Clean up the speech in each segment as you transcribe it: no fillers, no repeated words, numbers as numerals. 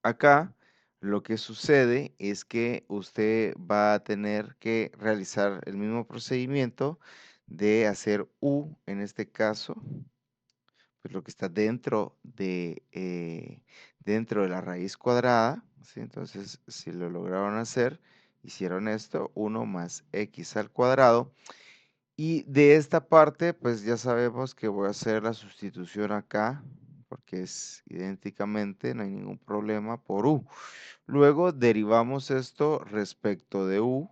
Acá lo que sucede es que usted va a tener que realizar el mismo procedimiento de hacer U, en este caso, pues lo que está dentro de la raíz cuadrada, ¿sí? Entonces, si lo lograron hacer, hicieron esto, 1 más x al cuadrado. Y de esta parte, pues ya sabemos que voy a hacer la sustitución acá, porque es idénticamente, no hay ningún problema, por u. Luego derivamos esto respecto de u,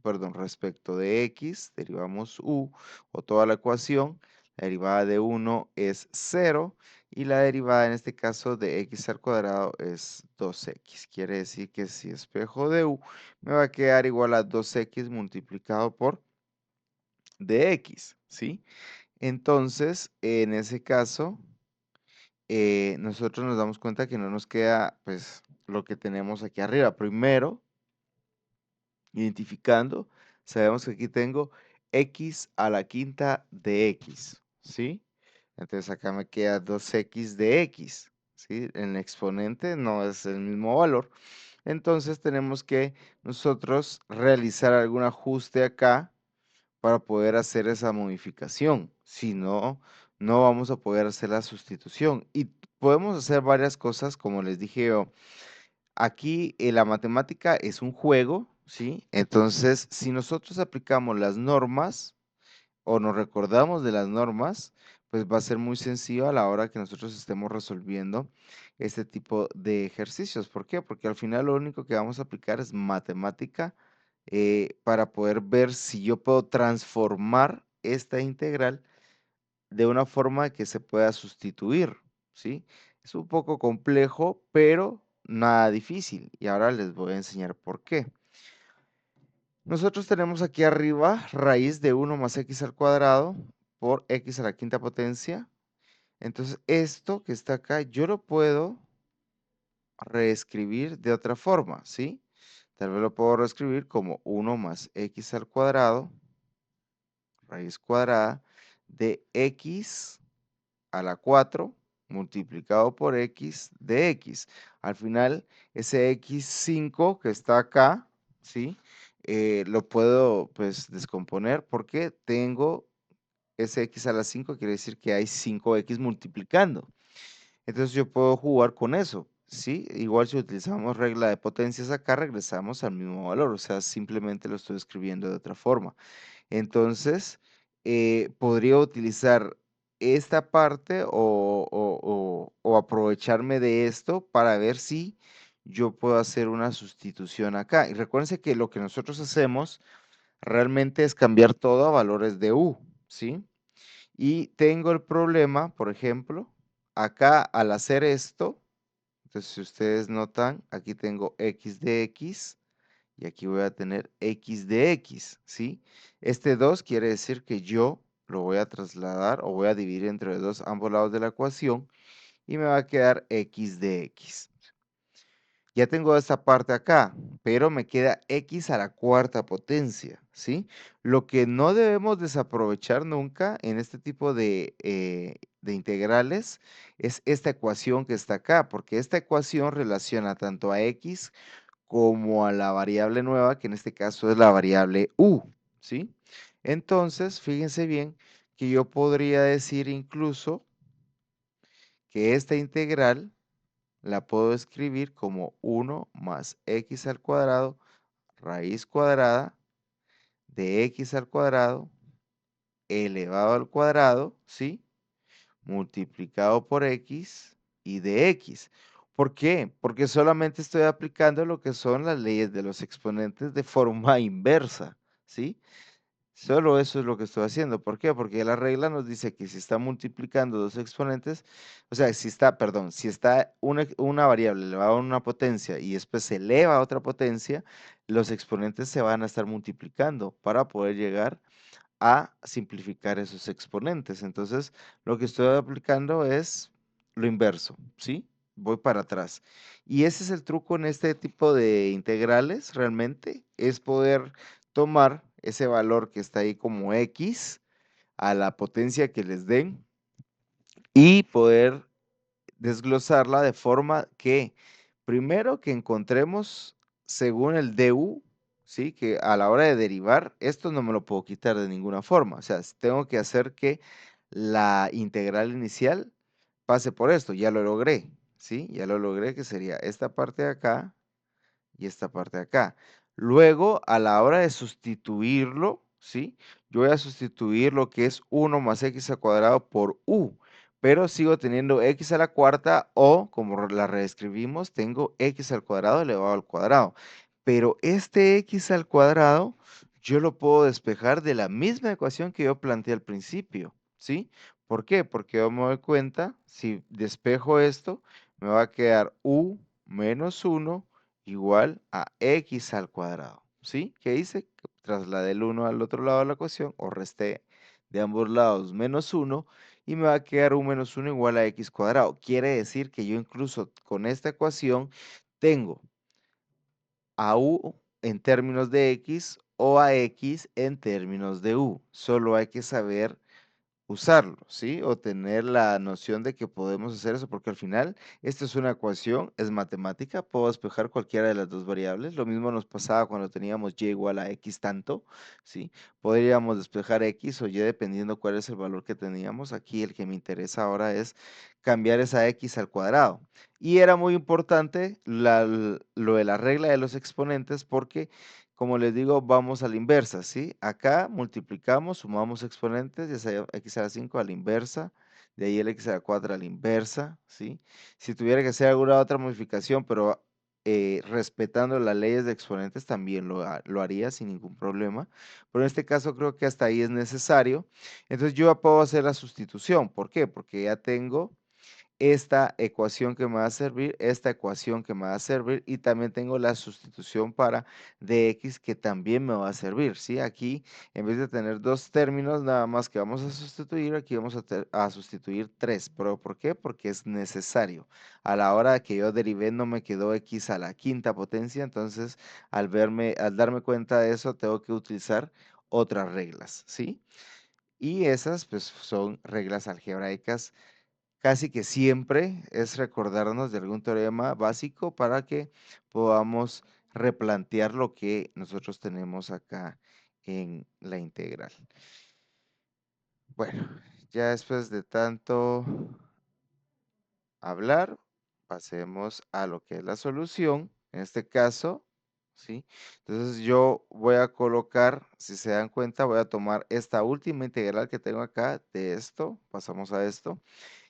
perdón, respecto de x, derivamos u o toda la ecuación. La derivada de 1 es 0 y la derivada en este caso de x al cuadrado es 2x. Quiere decir que si espejo de u me va a quedar igual a 2x multiplicado por dx, ¿sí? Entonces, en ese caso, nosotros nos damos cuenta que no nos queda pues lo que tenemos aquí arriba. Primero, identificando, sabemos que aquí tengo x a la quinta de x, ¿sí? Entonces acá me queda 2x de x, ¿sí? El exponente no es el mismo valor. Entonces tenemos que nosotros realizar algún ajuste acá para poder hacer esa modificación. Si no, no vamos a poder hacer la sustitución. Y podemos hacer varias cosas, como les dije yo. Aquí la matemática es un juego, ¿sí? Entonces, si nosotros aplicamos las normas o nos recordamos de las normas, pues va a ser muy sencillo a la hora que nosotros estemos resolviendo este tipo de ejercicios. ¿Por qué? Porque al final lo único que vamos a aplicar es matemática para poder ver si yo puedo transformar esta integral de una forma que se pueda sustituir, ¿sí? Es un poco complejo, pero nada difícil. Y ahora les voy a enseñar por qué. Nosotros tenemos aquí arriba raíz de 1 más x al cuadrado por x a la quinta potencia. Entonces, esto que está acá, yo lo puedo reescribir de otra forma, ¿sí? Tal vez lo puedo reescribir como 1 más x al cuadrado, raíz cuadrada, de x a la 4 multiplicado por x de x. Al final, ese x5 que está acá, ¿sí? Lo puedo, pues, descomponer porque tengo ese x a la 5, quiere decir que hay 5x multiplicando. Entonces yo puedo jugar con eso, ¿sí? Igual si utilizamos regla de potencias acá, regresamos al mismo valor, o sea, simplemente lo estoy escribiendo de otra forma. Entonces, podría utilizar esta parte o aprovecharme de esto para ver si yo puedo hacer una sustitución acá. Y recuérdense que lo que nosotros hacemos realmente es cambiar todo a valores de u, ¿sí? Y tengo el problema, por ejemplo, acá al hacer esto, entonces si ustedes notan, aquí tengo x de x y aquí voy a tener x de x, ¿sí? Este 2 quiere decir que yo lo voy a trasladar o voy a dividir entre dos ambos lados de la ecuación y me va a quedar x de x. Ya tengo esta parte acá, pero me queda x a la cuarta potencia, ¿sí? Lo que no debemos desaprovechar nunca en este tipo de integrales es esta ecuación que está acá, porque esta ecuación relaciona tanto a x como a la variable nueva, que en este caso es la variable u, ¿sí? Entonces, fíjense bien que yo podría decir incluso que esta integral la puedo escribir como 1 más x al cuadrado raíz cuadrada de x al cuadrado elevado al cuadrado, ¿sí? Multiplicado por x y de x. ¿Por qué? Porque solamente estoy aplicando lo que son las leyes de los exponentes de forma inversa, ¿sí? Solo eso es lo que estoy haciendo. ¿Por qué? Porque la regla nos dice que si está multiplicando dos exponentes, o sea, si está una variable elevada a una potencia y después se eleva a otra potencia, los exponentes se van a estar multiplicando para poder llegar a simplificar esos exponentes. Entonces, lo que estoy aplicando es lo inverso, ¿sí? Voy para atrás. Y ese es el truco en este tipo de integrales, realmente, es poder tomar ese valor que está ahí como x a la potencia que les den y poder desglosarla de forma que Primero que encontremos según el DU, ¿sí? Que a la hora de derivar, esto no me lo puedo quitar de ninguna forma. O sea, tengo que hacer que la integral inicial pase por esto. Ya lo logré, ¿sí? Ya lo logré, que sería esta parte de acá y esta parte de acá. Luego, a la hora de sustituirlo, ¿sí? Yo voy a sustituir lo que es 1 más x al cuadrado por u, pero sigo teniendo x a la cuarta o, como la reescribimos, tengo x al cuadrado elevado al cuadrado. Pero este x al cuadrado yo lo puedo despejar de la misma ecuación que yo planteé al principio, ¿sí? ¿Por qué? Porque yo me doy cuenta, si despejo esto, me va a quedar u menos 1 igual a x al cuadrado, ¿sí? ¿Qué hice? Trasladé el 1 al otro lado de la ecuación o resté de ambos lados menos 1 y me va a quedar u menos 1 igual a x cuadrado. Quiere decir que yo incluso con esta ecuación tengo a u en términos de x o a x en términos de u. Solo hay que saber usarlo, ¿sí? O tener la noción de que podemos hacer eso, porque al final esto es una ecuación, es matemática, puedo despejar cualquiera de las dos variables. Lo mismo nos pasaba cuando teníamos y igual a x tanto, ¿sí? Podríamos despejar x o y dependiendo cuál es el valor que teníamos. Aquí el que me interesa ahora es cambiar esa x al cuadrado. Y era muy importante lo de la regla de los exponentes porque como les digo, vamos a la inversa, ¿sí? Acá multiplicamos, sumamos exponentes, ya sea x a la 5 a la inversa, de ahí el x a la 4 a la inversa, ¿sí? Si tuviera que hacer alguna otra modificación, pero respetando las leyes de exponentes, también lo haría sin ningún problema. Pero en este caso creo que hasta ahí es necesario. Entonces yo ya puedo hacer la sustitución. ¿Por qué? Porque ya tengo esta ecuación que me va a servir, esta ecuación que me va a servir y también tengo la sustitución para dx que también me va a servir, ¿sí? Aquí en vez de tener dos términos nada más que vamos a sustituir, aquí vamos a sustituir tres, ¿pero por qué? Porque es necesario. A la hora que yo derivé no me quedó x a la quinta potencia, entonces al darme cuenta de eso tengo que utilizar otras reglas, ¿sí? Y esas pues son reglas algebraicas. Casi que siempre es recordarnos de algún teorema básico para que podamos replantear lo que nosotros tenemos acá en la integral. Bueno, ya después de tanto hablar, pasemos a lo que es la solución. En este caso, ¿sí? Entonces yo voy a colocar, si se dan cuenta, voy a tomar esta última integral que tengo acá de esto, pasamos a esto.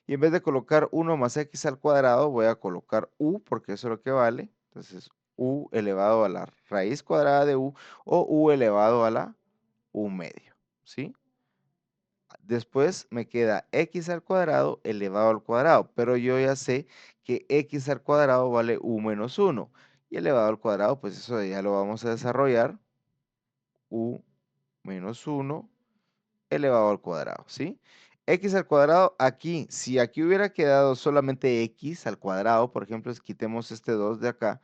Y en vez de colocar 1 más x al cuadrado, voy a colocar u, porque eso es lo que vale. Entonces, u elevado a la raíz cuadrada de u o u elevado a la u medio, ¿sí? Después me queda x al cuadrado elevado al cuadrado, pero yo ya sé que x al cuadrado vale u menos 1. Y elevado al cuadrado, pues eso ya lo vamos a desarrollar. U menos 1 elevado al cuadrado, ¿sí? X al cuadrado aquí, si aquí hubiera quedado solamente x al cuadrado, por ejemplo, quitemos este 2 de acá,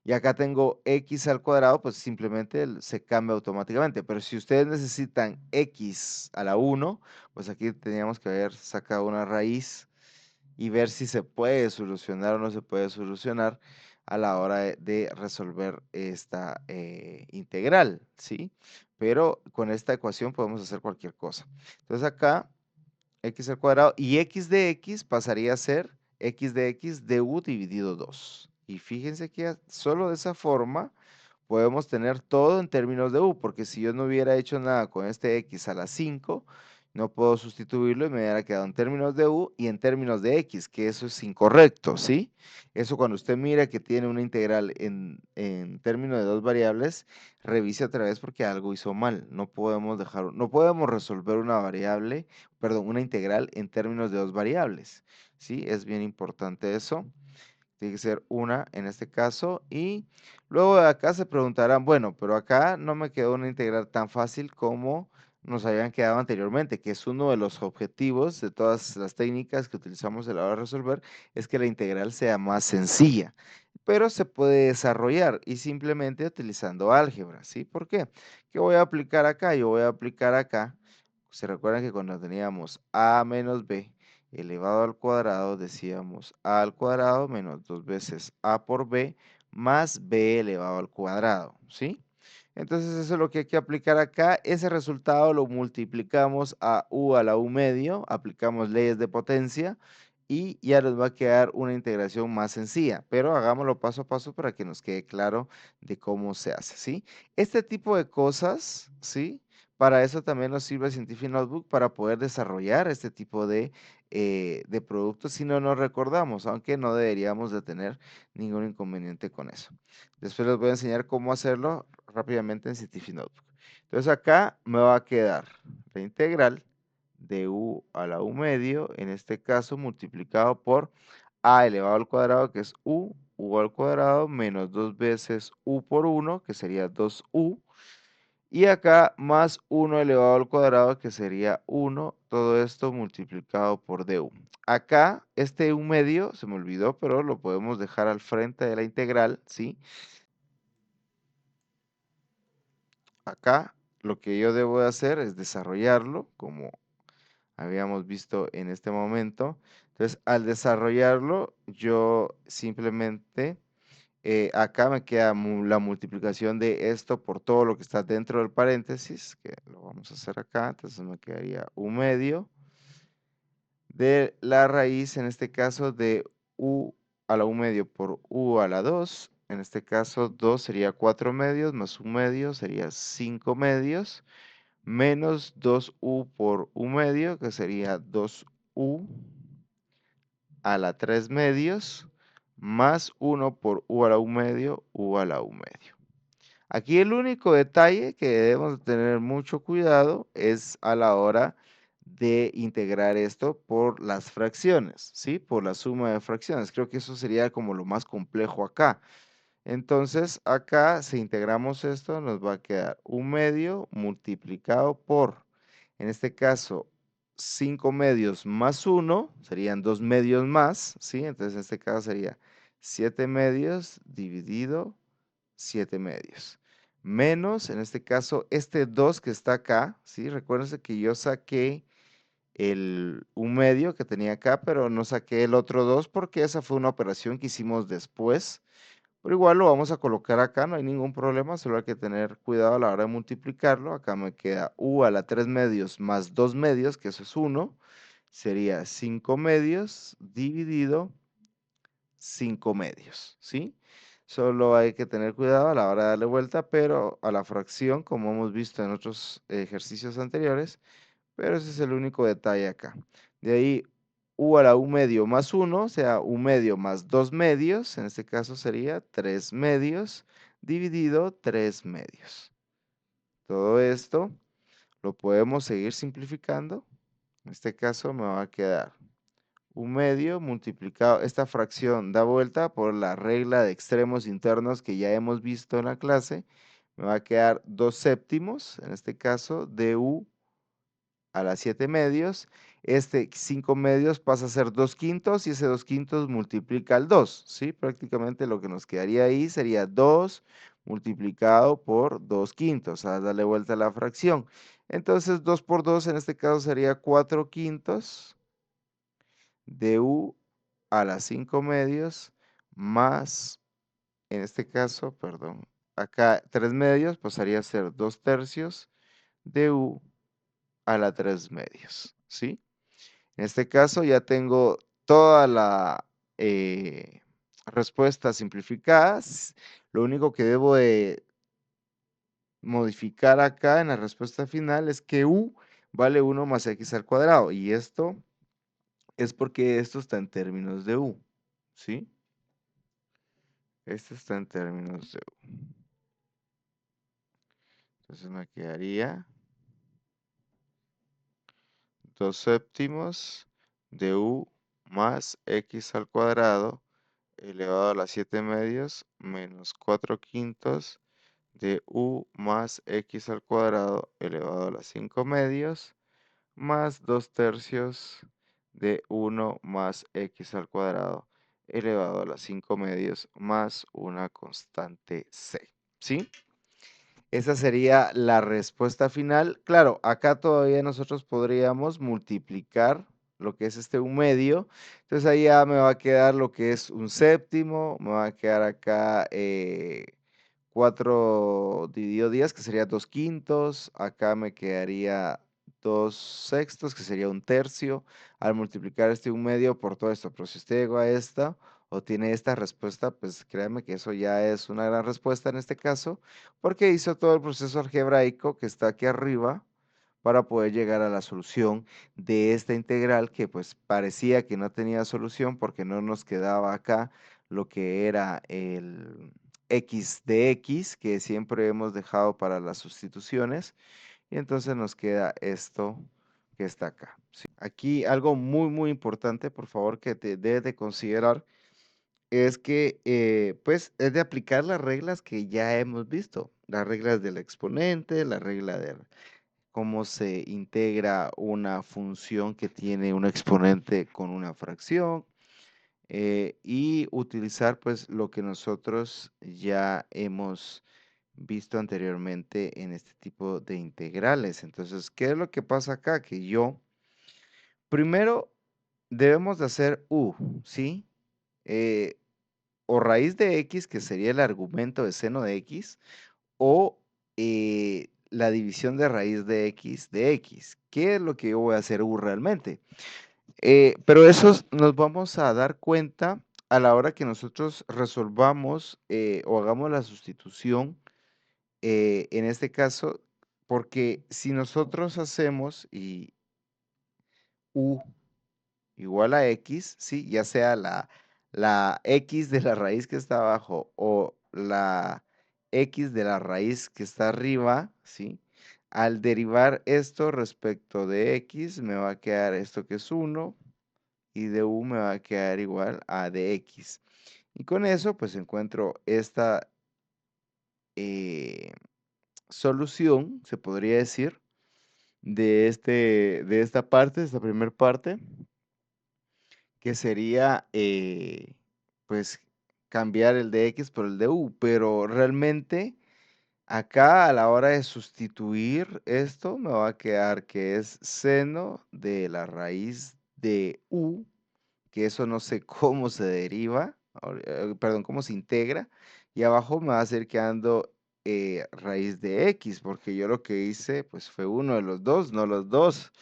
y acá tengo x al cuadrado, pues simplemente se cambia automáticamente. Pero si ustedes necesitan x a la 1, pues aquí teníamos que haber sacado una raíz y ver si se puede solucionar o no se puede solucionar a la hora de resolver esta integral, ¿sí? Pero con esta ecuación podemos hacer cualquier cosa. Entonces acá x al cuadrado y x de x pasaría a ser x de x de u dividido 2. Y fíjense que solo de esa forma podemos tener todo en términos de u, porque si yo no hubiera hecho nada con este x a la 5, no puedo sustituirlo y me hubiera quedado en términos de u y en términos de x, que eso es incorrecto, ¿sí? Eso cuando usted mira que tiene una integral en términos de dos variables, revise otra vez porque algo hizo mal. No podemos resolver una variable, perdón, una integral en términos de dos variables, ¿sí? Es bien importante eso. Tiene que ser una en este caso. Y luego de acá se preguntarán, bueno, pero acá no me quedó una integral tan fácil como nos habían quedado anteriormente, que es uno de los objetivos de todas las técnicas que utilizamos a la hora de resolver, es que la integral sea más sencilla. Pero se puede desarrollar y simplemente utilizando álgebra, ¿sí? ¿Por qué? ¿Qué voy a aplicar acá? Yo voy a aplicar acá. Se recuerdan que cuando teníamos a menos b elevado al cuadrado, decíamos a al cuadrado menos 2 veces a por b más b elevado al cuadrado, ¿sí? Entonces eso es lo que hay que aplicar acá. Ese resultado lo multiplicamos a u a la u medio, aplicamos leyes de potencia y ya nos va a quedar una integración más sencilla, pero hagámoslo paso a paso para que nos quede claro de cómo se hace, ¿sí? Este tipo de cosas, ¿sí? Para eso también nos sirve Scientific Notebook para poder desarrollar este tipo de productos si no nos recordamos, aunque no deberíamos de tener ningún inconveniente con eso. Después les voy a enseñar cómo hacerlo rápidamente en Scientific Notebook. Entonces acá me va a quedar la integral de u a la u medio, en este caso multiplicado por a elevado al cuadrado, que es u al cuadrado, menos 2 veces u por 1, que sería 2u, y acá más 1 elevado al cuadrado, que sería 1, todo esto multiplicado por du. Acá, este u medio, se me olvidó, pero lo podemos dejar al frente de la integral, ¿sí? Acá, lo que yo debo de hacer es desarrollarlo, como habíamos visto en este momento. Entonces, al desarrollarlo, yo simplemente, acá me queda la multiplicación de esto por todo lo que está dentro del paréntesis, que lo vamos a hacer acá. Entonces me quedaría u medio de la raíz, en este caso, de u a la u medio por u a la 2. En este caso, 2 sería 4 medios, más un medio sería 5 medios, menos 2u por u medio, que sería 2u a la 3 medios, más 1 por u a la u medio, u a la u medio. Aquí el único detalle que debemos de tener mucho cuidado es a la hora de integrar esto por las fracciones, ¿sí? Por la suma de fracciones. Creo que eso sería como lo más complejo acá. Entonces, acá si integramos esto, nos va a quedar un medio multiplicado por, en este caso, 5 medios más 1, serían 2 medios más, ¿sí? Entonces, en este caso sería 7 medios dividido 7 medios. Menos, en este caso, este 2 que está acá, ¿sí? Recuérdense que yo saqué el un medio que tenía acá, pero no saqué el otro 2 porque esa fue una operación que hicimos después. Pero igual lo vamos a colocar acá, no hay ningún problema, solo hay que tener cuidado a la hora de multiplicarlo. Acá me queda u a la 3 medios más 2 medios, que eso es 1, sería 5 medios dividido 5 medios, ¿sí? Solo hay que tener cuidado a la hora de darle vuelta, pero a la fracción, como hemos visto en otros ejercicios anteriores, pero ese es el único detalle acá. De ahí, u a la u medio más 1, o sea, u medio más 2 medios, en este caso sería 3 medios, dividido 3 medios. Todo esto lo podemos seguir simplificando. En este caso me va a quedar un medio multiplicado, esta fracción da vuelta por la regla de extremos internos que ya hemos visto en la clase, me va a quedar 2 séptimos, en este caso, de u a las 7 medios, este 5 medios pasa a ser 2 quintos y ese 2 quintos multiplica al 2, ¿sí? Prácticamente lo que nos quedaría ahí sería 2 multiplicado por 2 quintos, a darle vuelta a la fracción. Entonces 2 por 2 en este caso sería 4 quintos de u a las 5 medios más, en este caso, perdón, acá 3 medios pasaría a ser 2 tercios de u a la 3 medios, ¿sí? En este caso ya tengo toda la respuesta simplificada. Lo único que debo de modificar acá en la respuesta final es que u vale 1 más x al cuadrado. Y esto es porque esto está en términos de u, ¿sí? Esto está en términos de u. Entonces me quedaría 2 séptimos de u más x al cuadrado elevado a las 7 medios menos 4 quintos de u más x al cuadrado elevado a las 5 medios más 2 tercios de 1 más x al cuadrado elevado a las 5 medios más una constante c, ¿sí? Esa sería la respuesta final. Claro, acá todavía nosotros podríamos multiplicar lo que es este 1/2. Entonces ahí ya me va a quedar lo que es 1/7, me va a quedar acá 4 dividido 10, que sería 2/5. Acá me quedaría 2/6, que sería 1/3. Al multiplicar este 1/2 por todo esto, pero si usted llegó a esta o tiene esta respuesta, pues créame que eso ya es una gran respuesta en este caso, porque hizo todo el proceso algebraico que está aquí arriba para poder llegar a la solución de esta integral que pues parecía que no tenía solución porque no nos quedaba acá lo que era el x de x que siempre hemos dejado para las sustituciones, y entonces nos queda esto que está acá, ¿sí? Aquí algo muy importante, por favor, que te debes de considerar es que pues es de aplicar las reglas que ya hemos visto, las reglas del exponente, la regla de cómo se integra una función que tiene un exponente con una fracción, y utilizar pues lo que nosotros ya hemos visto anteriormente en este tipo de integrales. Entonces, ¿qué es lo que pasa acá? Que primero debemos de hacer ¿sí? Eh, o raíz de x, que sería el argumento de seno de x, o la división de raíz de x. ¿Qué es lo que yo voy a hacer realmente? Pero eso nos vamos a dar cuenta a la hora que nosotros resolvamos o hagamos la sustitución, en este caso, porque si nosotros hacemos u igual a x, ¿sí? Ya sea la x de la raíz que está abajo o la x de la raíz que está arriba, ¿sí? Al derivar esto respecto de x, me va a quedar esto que es 1, y de u me va a quedar igual a de x. Y con eso, pues encuentro esta eh, solución, se podría decir, de esta parte, de esta primera parte, que sería, pues, cambiar el de x por el de u, pero realmente acá a la hora de sustituir esto me va a quedar que es seno de la raíz de u, que eso no sé cómo se deriva, perdón, cómo se integra, y abajo me va a seguir quedando raíz de x, porque yo lo que hice pues fue uno de los dos, no los dos.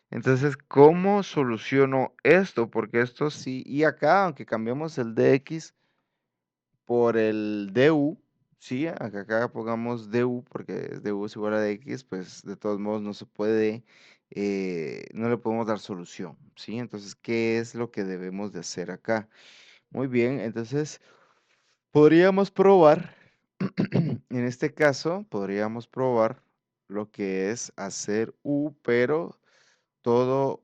Entonces, ¿cómo soluciono esto? Porque esto sí, y acá, aunque cambiamos el dx por el du, ¿sí? Acá pongamos du, porque du es igual a dx, pues de todos modos no se puede, no le podemos dar solución, ¿sí? Entonces, ¿qué es lo que debemos de hacer acá? Muy bien, entonces podríamos probar, en este caso, podríamos probar lo que es hacer pero todo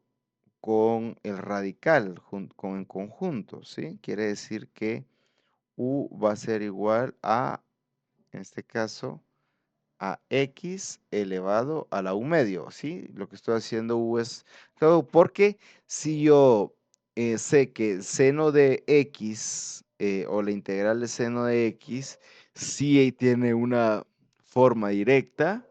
con el radical, con en conjunto, ¿sí? Quiere decir que va a ser igual a, en este caso, a x elevado a la u medio, ¿sí? Lo que estoy haciendo es todo porque si yo sé que seno de x, o la integral de seno de x, sí tiene una forma directa,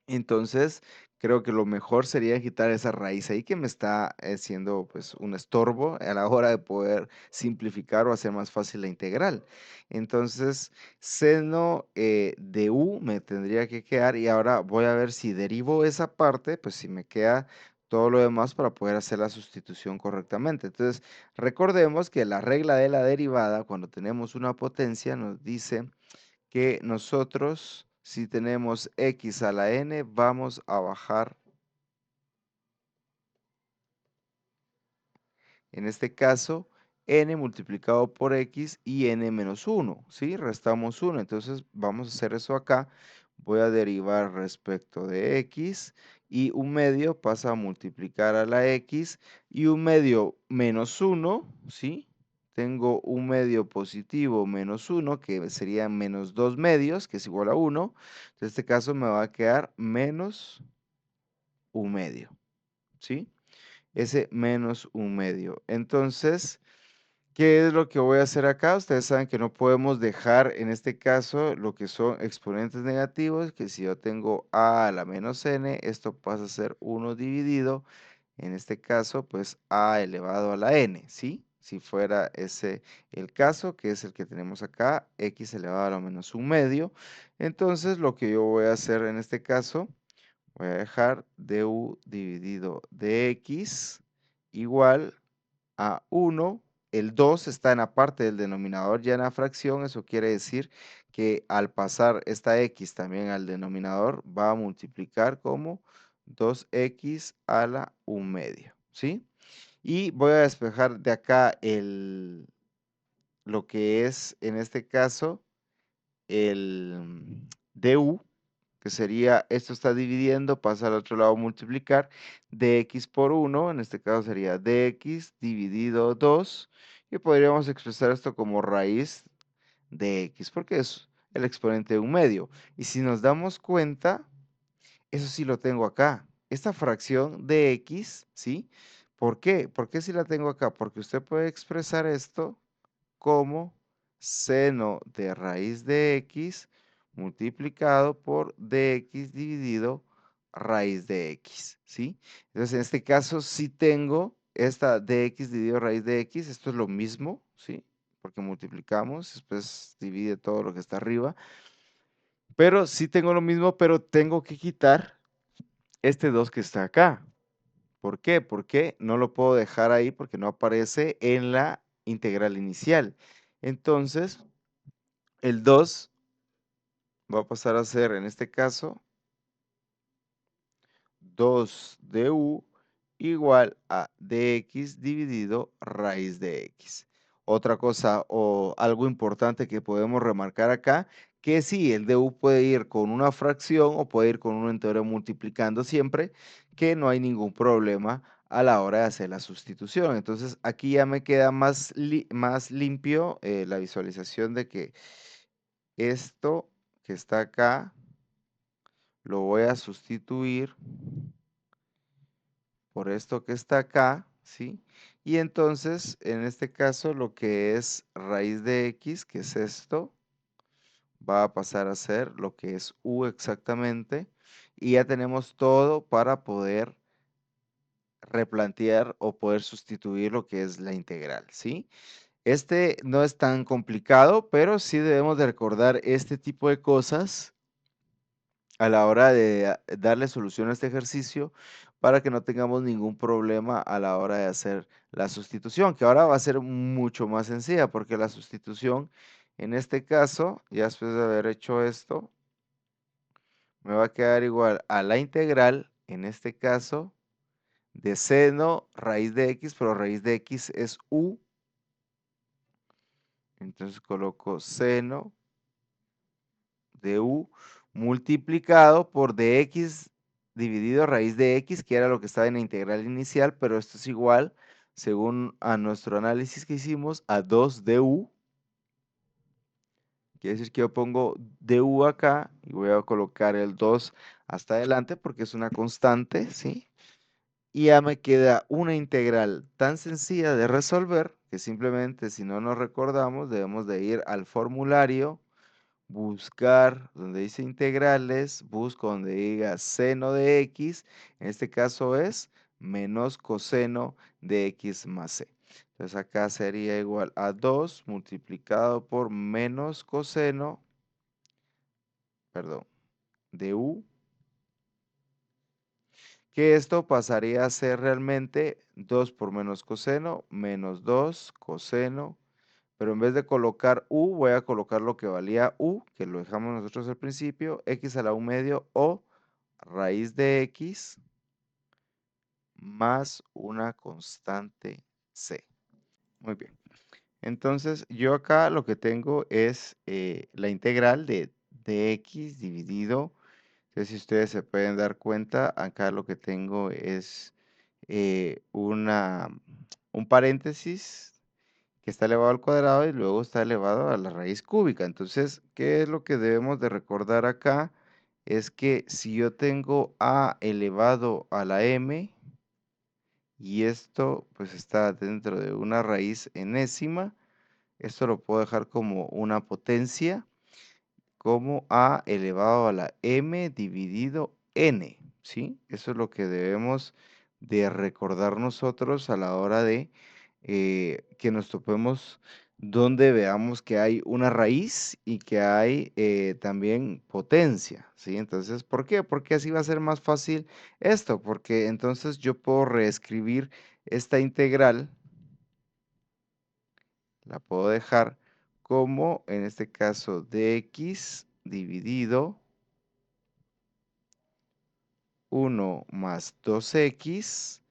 entonces, creo que lo mejor sería quitar esa raíz ahí que me está siendo pues un estorbo a la hora de poder simplificar o hacer más fácil la integral. Entonces, seno de u me tendría que quedar, y ahora voy a ver si derivo esa parte, pues si me queda todo lo demás para poder hacer la sustitución correctamente. Entonces, recordemos que la regla de la derivada, cuando tenemos una potencia, nos dice que nosotros, si tenemos x a la n, vamos a bajar, en este caso, n multiplicado por x y n menos 1, ¿sí? Restamos 1, entonces vamos a hacer eso acá. Voy a derivar respecto de x, y un medio pasa a multiplicar a la x, y un medio menos 1, ¿sí? Tengo un medio positivo menos 1, que sería menos 2 medios, que es igual a 1. En este caso me va a quedar menos un medio, ¿sí? Ese menos un medio. Entonces, ¿qué es lo que voy a hacer acá? Ustedes saben que no podemos dejar, en este caso, lo que son exponentes negativos, que si yo tengo a la menos n, esto pasa a ser 1 dividido en este caso, pues a elevado a la n, ¿sí? Si fuera ese el caso, que es el que tenemos acá, x elevado a la menos un medio. Entonces, lo que yo voy a hacer en este caso, voy a dejar du dividido dx igual a 1. El 2 está en la parte del denominador ya en la fracción. Eso quiere decir que al pasar esta x también al denominador va a multiplicar como 2x a la 1 medio, ¿sí? Y voy a despejar de acá lo que es en este caso el du, que sería, esto está dividiendo, pasa al otro lado a multiplicar, dx por 1, en este caso sería dx dividido 2, y podríamos expresar esto como raíz de x, porque es el exponente de un medio. Y si nos damos cuenta, eso sí lo tengo acá. Esta fracción de x, ¿sí? ¿Por qué? ¿Por qué si la tengo acá? Porque usted puede expresar esto como seno de raíz de x multiplicado por dx dividido raíz de x, ¿sí? Entonces, en este caso sí tengo esta dx dividido raíz de x, esto es lo mismo, ¿sí? Porque multiplicamos, después divide todo lo que está arriba, pero sí tengo lo mismo, pero tengo que quitar este 2 que está acá. ¿Por qué? Porque no lo puedo dejar ahí porque no aparece en la integral inicial. Entonces, el 2 va a pasar a ser, en este caso, 2du igual a dx dividido raíz de x. Otra cosa o algo importante que podemos remarcar acá, que sí, el du puede ir con una fracción o puede ir con un entero multiplicando siempre, que no hay ningún problema a la hora de hacer la sustitución. Entonces aquí ya me queda más limpio la visualización de que esto que está acá lo voy a sustituir por esto que está acá, ¿sí? Y entonces, en este caso, lo que es raíz de x, que es esto, va a pasar a ser lo que es u exactamente. Y ya tenemos todo para poder replantear o poder sustituir lo que es la integral, ¿sí? Este no es tan complicado, pero sí debemos de recordar este tipo de cosas a la hora de darle solución a este ejercicio para que no tengamos ningún problema a la hora de hacer la sustitución, que ahora va a ser mucho más sencilla porque la sustitución en este caso, ya después de haber hecho esto, me va a quedar igual a la integral, en este caso, de seno raíz de x, pero raíz de x es u, entonces coloco seno de u multiplicado por dx dividido raíz de x, que era lo que estaba en la integral inicial, pero esto es igual, según a nuestro análisis que hicimos, a 2du. Quiere decir que yo pongo du acá y voy a colocar el 2 hasta adelante porque es una constante, ¿sí? Y ya me queda una integral tan sencilla de resolver que simplemente si no nos recordamos debemos de ir al formulario, buscar donde dice integrales, busco donde diga seno de x, en este caso es menos coseno de x más c. Entonces acá sería igual a 2 multiplicado por menos coseno, perdón, de u, que esto pasaría a ser realmente 2 por menos coseno, menos 2 coseno, pero en vez de colocar u, voy a colocar lo que valía u, que lo dejamos nosotros al principio, x a la 1 medio o raíz de x más una constante c. Muy bien. Entonces, yo acá lo que tengo es la integral de dx dividido. Entonces, si ustedes se pueden dar cuenta, acá lo que tengo es un paréntesis que está elevado al cuadrado y luego está elevado a la raíz cúbica. Entonces, ¿qué es lo que debemos de recordar acá? Es que si yo tengo a elevado a la m y esto pues está dentro de una raíz enésima, esto lo puedo dejar como una potencia, como a elevado a la m dividido n, ¿sí? Eso es lo que debemos de recordar nosotros a la hora de que nos topemos donde veamos que hay una raíz y que hay también potencia, ¿sí? Entonces, ¿por qué? Porque así va a ser más fácil esto, porque entonces yo puedo reescribir esta integral, la puedo dejar como, en este caso, dx dividido 1 más 2x.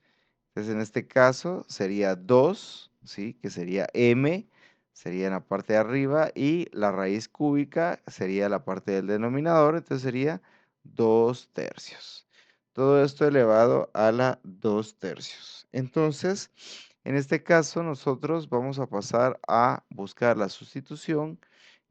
Entonces, en este caso sería 2, ¿sí? Que sería m, sería en la parte de arriba, y la raíz cúbica sería la parte del denominador, entonces sería 2 tercios. Todo esto elevado a la 2 tercios. Entonces, en este caso nosotros vamos a pasar a buscar la sustitución,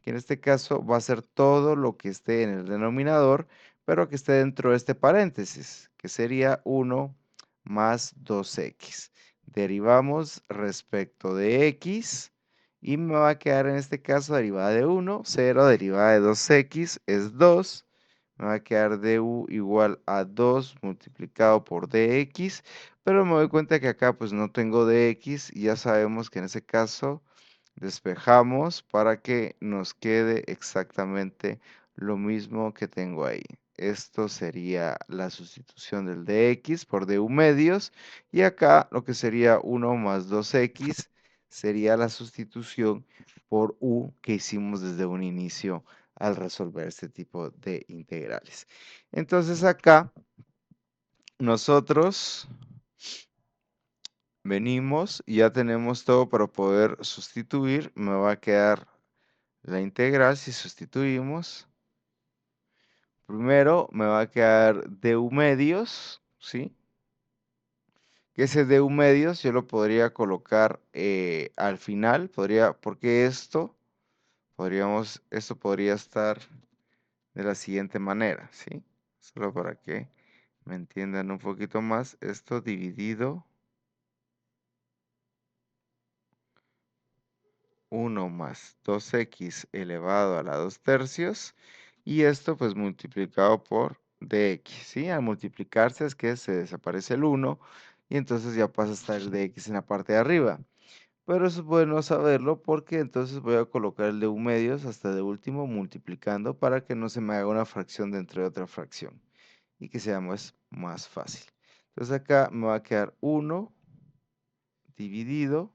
que en este caso va a ser todo lo que esté en el denominador, pero que esté dentro de este paréntesis, que sería 1 más 2x. Derivamos respecto de x y me va a quedar en este caso derivada de 1, 0, derivada de 2x es 2. Me va a quedar du igual a 2 multiplicado por dx, pero me doy cuenta que acá pues no tengo dx y ya sabemos que en ese caso despejamos para que nos quede exactamente lo mismo que tengo ahí. Esto sería la sustitución del dx por du medios y acá lo que sería 1 más 2x sería la sustitución por u que hicimos desde un inicio al resolver este tipo de integrales. Entonces acá nosotros venimos y ya tenemos todo para poder sustituir. Me va a quedar la integral si sustituimos. Primero me va a quedar du medios, ¿sí? Que ese du medios yo lo podría colocar al final, porque esto podría estar de la siguiente manera, ¿sí? Solo para que me entiendan un poquito más, esto dividido 1 más 2x elevado a la 2 tercios y esto pues multiplicado por dx, ¿sí? Al multiplicarse es que se desaparece el 1 y entonces ya pasa a estar el dx en la parte de arriba. Pero eso es bueno saberlo porque entonces voy a colocar el du medios hasta de último multiplicando para que no se me haga una fracción dentro de otra fracción y que sea más fácil. Entonces acá me va a quedar 1 dividido,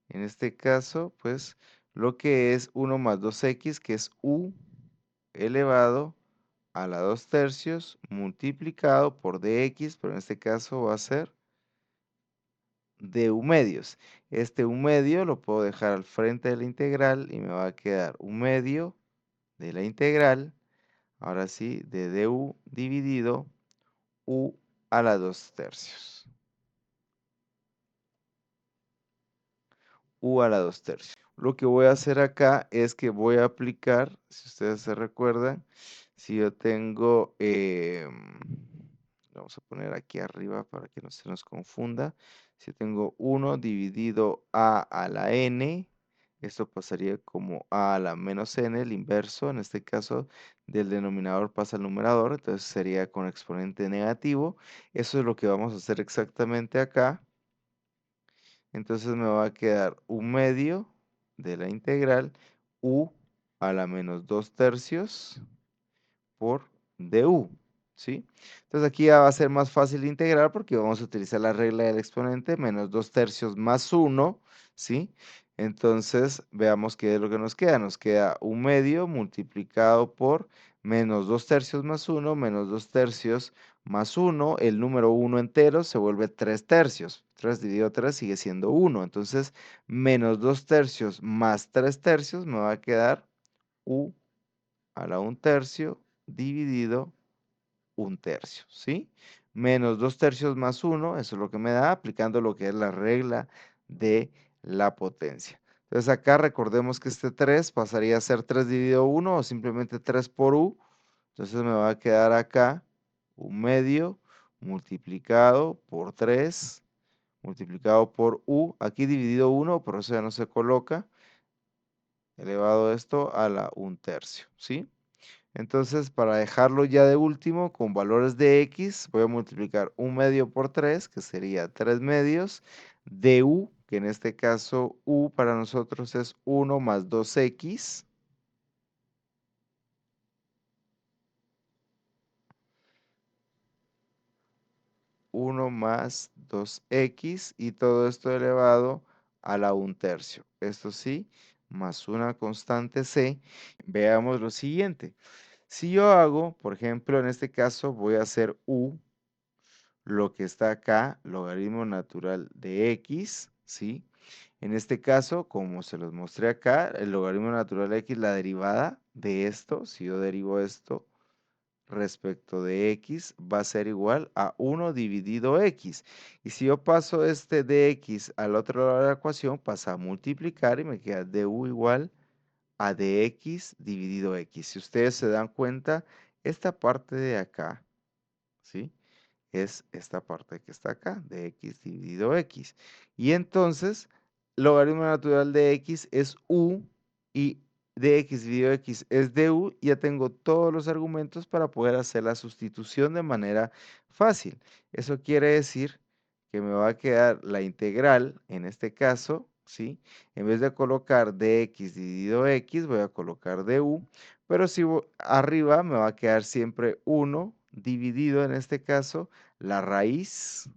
en este caso, pues lo que es 1 más 2x, que es u elevado a la 2 tercios multiplicado por dx, pero en este caso va a ser du medios. Este u medio lo puedo dejar al frente de la integral y me va a quedar u medio de la integral, ahora sí, de du dividido u a la 2 tercios. U a la 2 tercios. Lo que voy a hacer acá es que voy a aplicar, si ustedes se recuerdan, si yo tengo, vamos a poner aquí arriba para que no se nos confunda, si tengo 1 dividido a la n, esto pasaría como a la menos n, el inverso, en este caso del denominador pasa al numerador, entonces sería con exponente negativo. Eso es lo que vamos a hacer exactamente acá. Entonces me va a quedar u medio de la integral u a la menos 2 tercios por du, ¿sí? Entonces aquí ya va a ser más fácil integrar porque vamos a utilizar la regla del exponente, menos 2 tercios más 1, ¿sí? Entonces veamos qué es lo que nos queda. Nos queda u medio multiplicado por menos 2 tercios más 1, menos 2 tercios más 1. El número 1 entero se vuelve 3 tercios. 3 dividido 3 sigue siendo 1. Entonces menos 2 tercios más 3 tercios me va a quedar u a la 1 tercio dividido 1 tercio, ¿sí? Menos 2 tercios más 1, eso es lo que me da, aplicando lo que es la regla de la potencia. Entonces acá recordemos que este 3 pasaría a ser 3 dividido 1 o simplemente 3 por u. Entonces me va a quedar acá u medio multiplicado por 3 multiplicado por u, aquí dividido 1, por eso ya no se coloca, elevado esto a la 1 tercio, ¿sí? Entonces, para dejarlo ya de último, con valores de x, voy a multiplicar 1 medio por 3, que sería 3 medios, de u, que en este caso u para nosotros es 1 más 2x, 1 más 2x, y todo esto elevado a la 1/3. Esto sí, más una constante c. Veamos lo siguiente. Si yo hago, por ejemplo, en este caso voy a hacer u, lo que está acá, logaritmo natural de x, ¿sí? En este caso, como se los mostré acá, el logaritmo natural de x, la derivada de esto, si yo derivo esto respecto de x, va a ser igual a 1 dividido x. Y si yo paso este de x al otro lado de la ecuación, pasa a multiplicar y me queda du igual a dx dividido x. Si ustedes se dan cuenta, esta parte de acá, ¿sí? Es esta parte que está acá, de x dividido x. Y entonces, logaritmo natural de x es u, y de x dividido x es du. Ya tengo todos los argumentos para poder hacer la sustitución de manera fácil. Eso quiere decir que me va a quedar la integral, en este caso, ¿sí? En vez de colocar dx dividido x, voy a colocar du. Pero si arriba me va a quedar siempre 1 dividido, en este caso, la raíz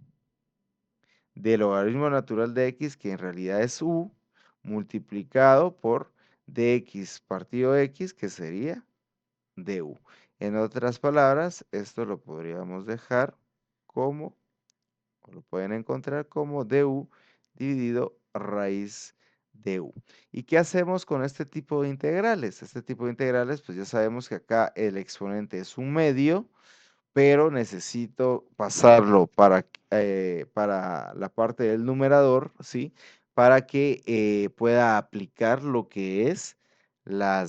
del logaritmo natural de x, que en realidad es u, multiplicado por dx partido x, que sería du. En otras palabras, esto lo podríamos dejar como, o lo pueden encontrar como du dividido raíz de u. ¿Y qué hacemos con este tipo de integrales? Este tipo de integrales, pues ya sabemos que acá el exponente es un medio, pero necesito pasarlo para la parte del numerador, ¿sí? Para que pueda aplicar lo que es la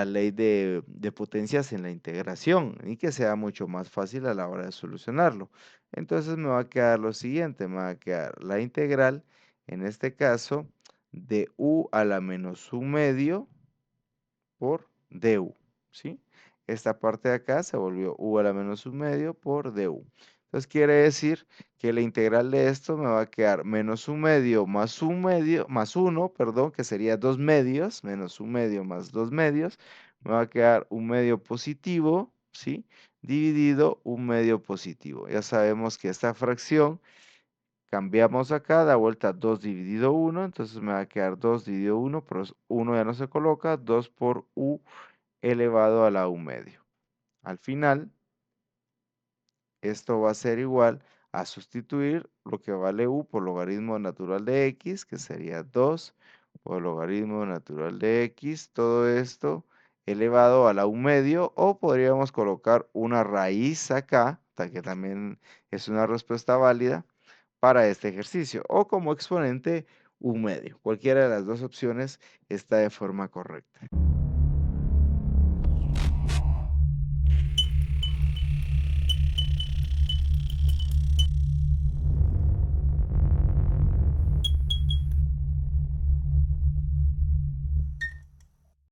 ley de potencias en la integración y que sea mucho más fácil a la hora de solucionarlo. Entonces me va a quedar lo siguiente, me va a quedar la integral, en este caso, de u a la menos un medio por du, ¿sí? Esta parte de acá se volvió u a la menos un medio por du. Entonces quiere decir que la integral de esto me va a quedar menos un medio, más 1, perdón, que sería 2 medios, menos un medio más 2 medios, me va a quedar un medio positivo, ¿sí? Dividido un medio positivo. Ya sabemos que esta fracción, cambiamos acá, da vuelta 2 dividido 1, entonces me va a quedar 2 dividido 1, pero 1 ya no se coloca, 2 por u elevado a la u medio. Al final, esto va a ser igual a sustituir lo que vale u por logaritmo natural de x, que sería 2 por logaritmo natural de x, todo esto elevado a la u medio, o podríamos colocar una raíz acá, que también es una respuesta válida para este ejercicio, o como exponente u medio. Cualquiera de las dos opciones está de forma correcta.